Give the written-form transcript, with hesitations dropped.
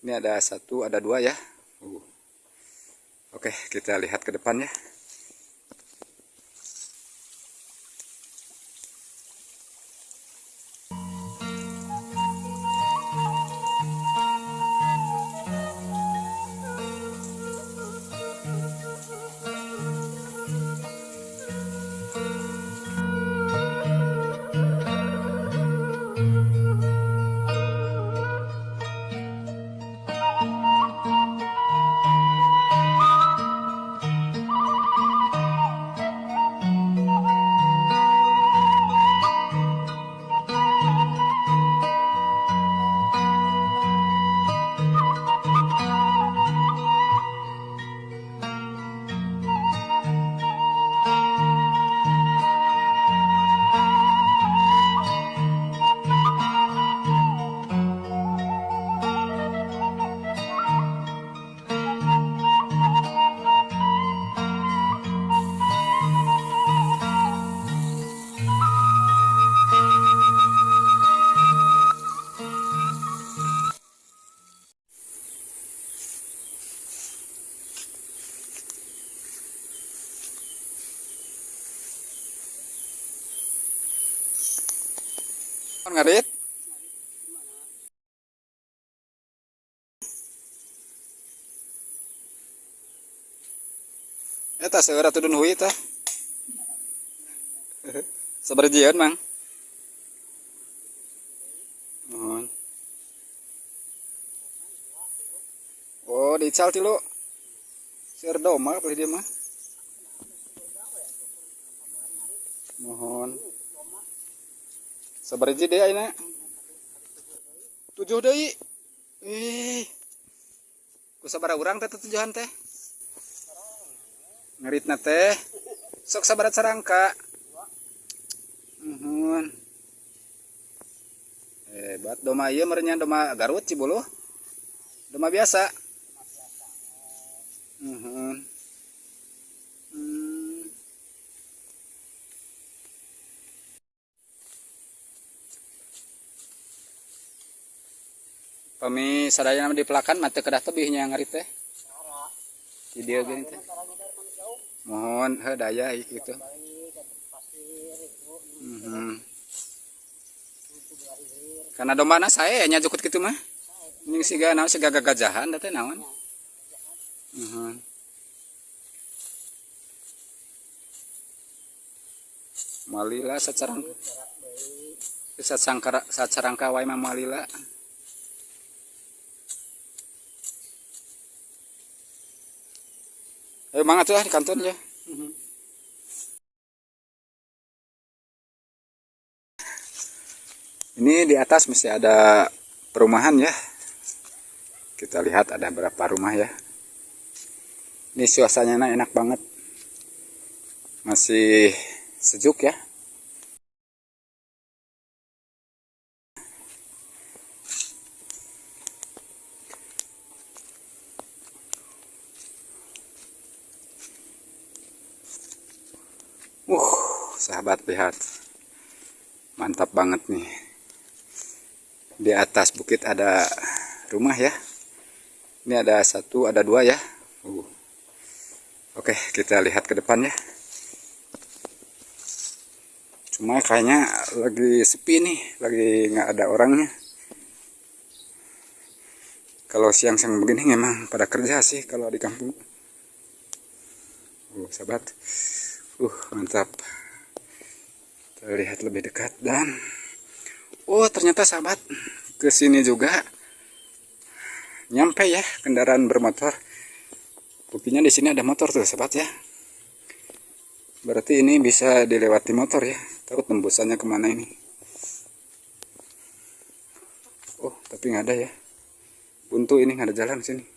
Ini ada satu, ada dua ya. Oke, kita lihat ke depan ya. Ngarit. Eta seura tudun hui tah. Sabarjian mang. Mohon. Oh, dical ti lu. Seur doma apa dia mah? Mohon. Sabarji deui ayeuna. 7 deui. Ku sabaraha urang teh tujuan teh? Ngaritna teh sok sabarat sarangka. Nuhun. Hebat doma ieu merenya doma Garut Cibuluh. Doma biasa. Nuhun. Pami sadaya nama dipelakan mate kedah tebihnya ngarit teh. Di dieu geuning teh. Mohon daya gitu. Karena domana saya nya jukut kitu mah. Ning siga naon siga gagajahan teh naon. Malila sacarangka wae mah malila. Ayo mangga tuh di kantor ya. Ini di atas mesti ada perumahan ya. Kita lihat ada berapa rumah ya. Ini suasananya enak banget. Masih sejuk ya. Sahabat lihat. Mantap banget nih. Di atas bukit ada rumah ya. Ini ada satu, ada dua ya. Oke, kita lihat ke depan ya. Cuma kayaknya lagi sepi nih, lagi nggak ada orangnya. Kalau siang-siang begini memang pada kerja sih kalau di kampung. Sahabat. Mantap. Kita lihat lebih dekat dan ternyata sahabat ke sini juga nyampe ya kendaraan bermotor. Buktinya di sini ada motor tuh sahabat ya. Berarti ini bisa dilewati motor ya. Tahu tembusannya kemana ini? Tapi nggak ada ya. Buntu ini nggak ada jalan sini.